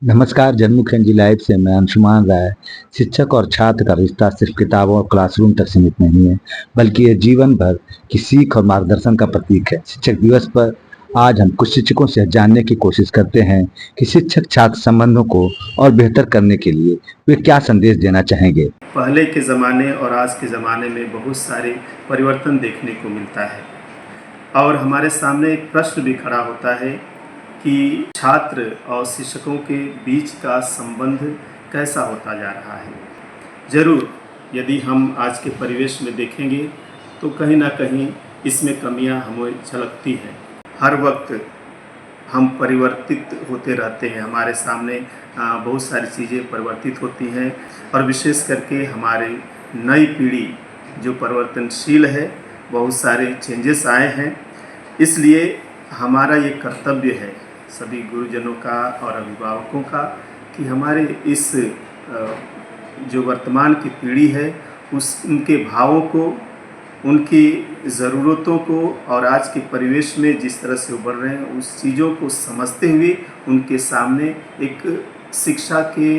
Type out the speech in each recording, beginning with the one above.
नमस्कार, जनमुखी लाइव से मैं अंशुमान राय। शिक्षक और छात्र का रिश्ता सिर्फ किताबों और क्लासरूम तक सीमित नहीं है, बल्कि ये जीवन भर की सीख और मार्गदर्शन का प्रतीक है। शिक्षक दिवस पर आज हम कुछ शिक्षकों से जानने की कोशिश करते हैं कि शिक्षक छात्र संबंधों को और बेहतर करने के लिए वे क्या संदेश देना चाहेंगे। पहले के ज़माने और आज के ज़माने में बहुत सारे परिवर्तन देखने को मिलता है और हमारे सामने एक प्रश्न भी खड़ा होता है कि छात्र और शिक्षकों के बीच का संबंध कैसा होता जा रहा है। ज़रूर यदि हम आज के परिवेश में देखेंगे तो कहीं ना कहीं इसमें कमियां हमें झलकती हैं। हर वक्त हम परिवर्तित होते रहते हैं, हमारे सामने बहुत सारी चीज़ें परिवर्तित होती हैं और विशेष करके हमारी नई पीढ़ी जो परिवर्तनशील है, बहुत सारे चेंजेस आए हैं। इसलिए हमारा ये कर्तव्य है सभी गुरुजनों का और अभिभावकों का कि हमारे इस जो वर्तमान की पीढ़ी है उनके भावों को, उनकी ज़रूरतों को और आज के परिवेश में जिस तरह से उभर रहे हैं उस चीज़ों को समझते हुए उनके सामने एक शिक्षा के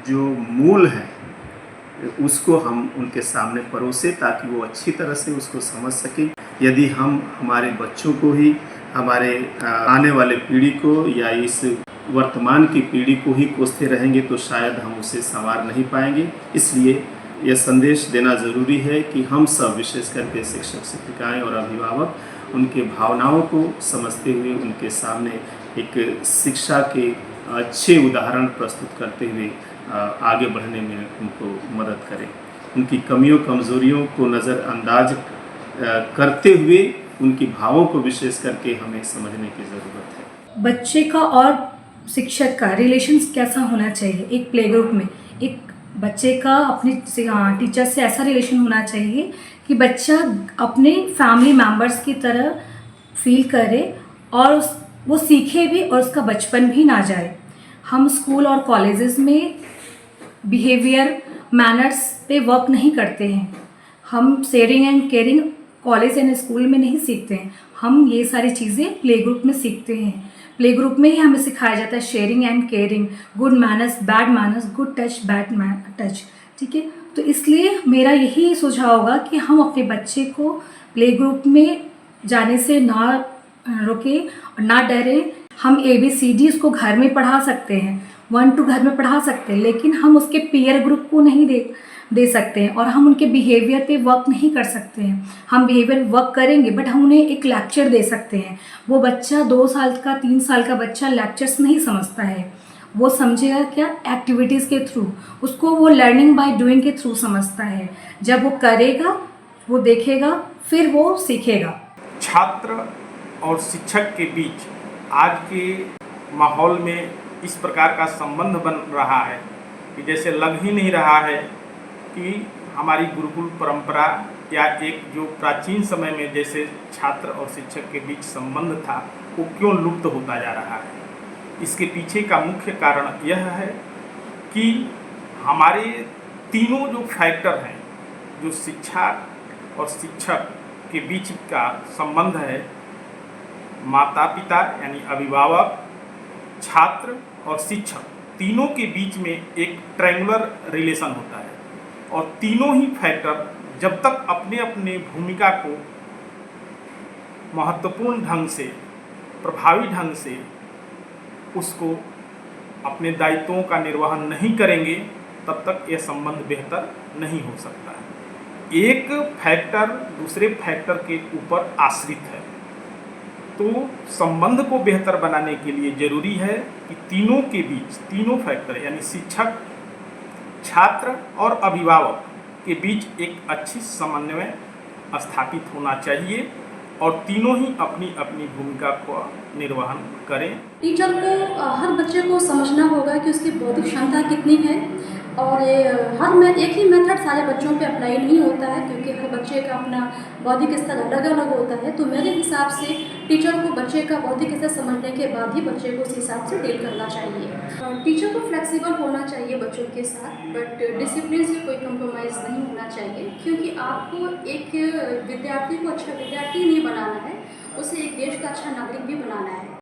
जो मूल हैं उसको हम उनके सामने परोसे ताकि वो अच्छी तरह से उसको समझ सकें। यदि हम हमारे बच्चों को ही, हमारे आने वाले पीढ़ी को या इस वर्तमान की पीढ़ी को ही कोसते रहेंगे तो शायद हम उसे संवार नहीं पाएंगे। इसलिए यह संदेश देना ज़रूरी है कि हम सब, विशेष करके शिक्षक शिक्षिकाएँ और अभिभावक, उनके भावनाओं को समझते हुए उनके सामने एक शिक्षा के अच्छे उदाहरण प्रस्तुत करते हुए आगे बढ़ने में उनको मदद करें। उनकी कमियों कमज़ोरियों को नज़रअंदाज करते हुए उनकी भावों को विशेष करके हमें समझने की ज़रूरत है। बच्चे का और शिक्षक का रिलेशंस कैसा होना चाहिए? एक प्ले ग्रुप में एक बच्चे का अपने टीचर से ऐसा रिलेशन होना चाहिए कि बच्चा अपने फैमिली मेम्बर्स की तरह फील करे और वो सीखे भी और उसका बचपन भी ना जाए। हम स्कूल और कॉलेजेस में बिहेवियर मैनर्स पे वर्क नहीं करते हैं। हम sharing and caring college and school में नहीं सीखते हैं। हम ये सारी चीज़ें प्ले ग्रुप में सीखते हैं। प्ले ग्रुप में ही हमें सिखाया जाता है sharing and caring, good manners, bad manners, good touch, bad touch. ठीक है, तो इसलिए मेरा यही सुझाव होगा कि हम अपने बच्चे को प्ले ग्रुप में जाने से ना रोके और ना डरें। हम ABCD उसको घर में पढ़ा सकते हैं, 1 to घर में पढ़ा सकते हैं, लेकिन हम उसके पीयर ग्रुप को नहीं दे सकते हैं और हम उनके बिहेवियर पे वर्क नहीं कर सकते हैं। हम बिहेवियर वर्क करेंगे बट हम उन्हें एक लेक्चर दे सकते हैं। वो बच्चा 2 साल का, 3 साल का बच्चा लेक्चर्स नहीं समझता है। वो समझेगा क्या? एक्टिविटीज़ के थ्रू। उसको वो लर्निंग बाय डूइंग के थ्रू समझता है। जब वो करेगा, वो देखेगा, फिर वो सीखेगा। छात्र और शिक्षक के बीच आज के माहौल में इस प्रकार का संबंध बन रहा है कि जैसे लग ही नहीं रहा है कि हमारी गुरुकुल परंपरा या एक जो प्राचीन समय में जैसे छात्र और शिक्षक के बीच संबंध था वो क्यों लुप्त होता जा रहा है। इसके पीछे का मुख्य कारण यह है कि हमारे तीनों जो फैक्टर हैं, जो शिक्षा और शिक्षक के बीच का संबंध है, माता पिता यानी अभिभावक, छात्र और शिक्षक, तीनों के बीच में एक ट्रायंगुलर रिलेशन होता है और तीनों ही फैक्टर जब तक अपने अपने भूमिका को महत्वपूर्ण ढंग से, प्रभावी ढंग से उसको अपने दायित्वों का निर्वहन नहीं करेंगे तब तक यह संबंध बेहतर नहीं हो सकता है। एक फैक्टर दूसरे फैक्टर के ऊपर आश्रित है, तो संबंध को बेहतर बनाने के लिए ज़रूरी है कि तीनों के बीच, तीनों फैक्टर यानी शिक्षक, छात्र और अभिभावक के बीच एक अच्छी समन्वय स्थापित होना चाहिए और तीनों ही अपनी अपनी भूमिका को निर्वहन करें। टीचर को हर बच्चे को समझना होगा कि उसकी बौद्धिक क्षमता कितनी है और एक ही मेथड सारे बच्चों पे अप्लाई नहीं होता है क्योंकि हर बच्चे का अपना बौद्धिक स्तर अलग अलग होता है। तो मेरे हिसाब से टीचर को बच्चे का बौद्धिक स्तर समझने के बाद ही बच्चे को उस हिसाब से डील करना चाहिए। टीचर को फ्लेक्सिबल होना चाहिए बच्चों के साथ, बट डिसिप्लिन से कोई कंप्रोमाइज़ नहीं होना चाहिए क्योंकि आपको एक विद्यार्थी को अच्छा विद्यार्थी नहीं बनाना है, उसे एक देश का अच्छा नागरिक भी बनाना है।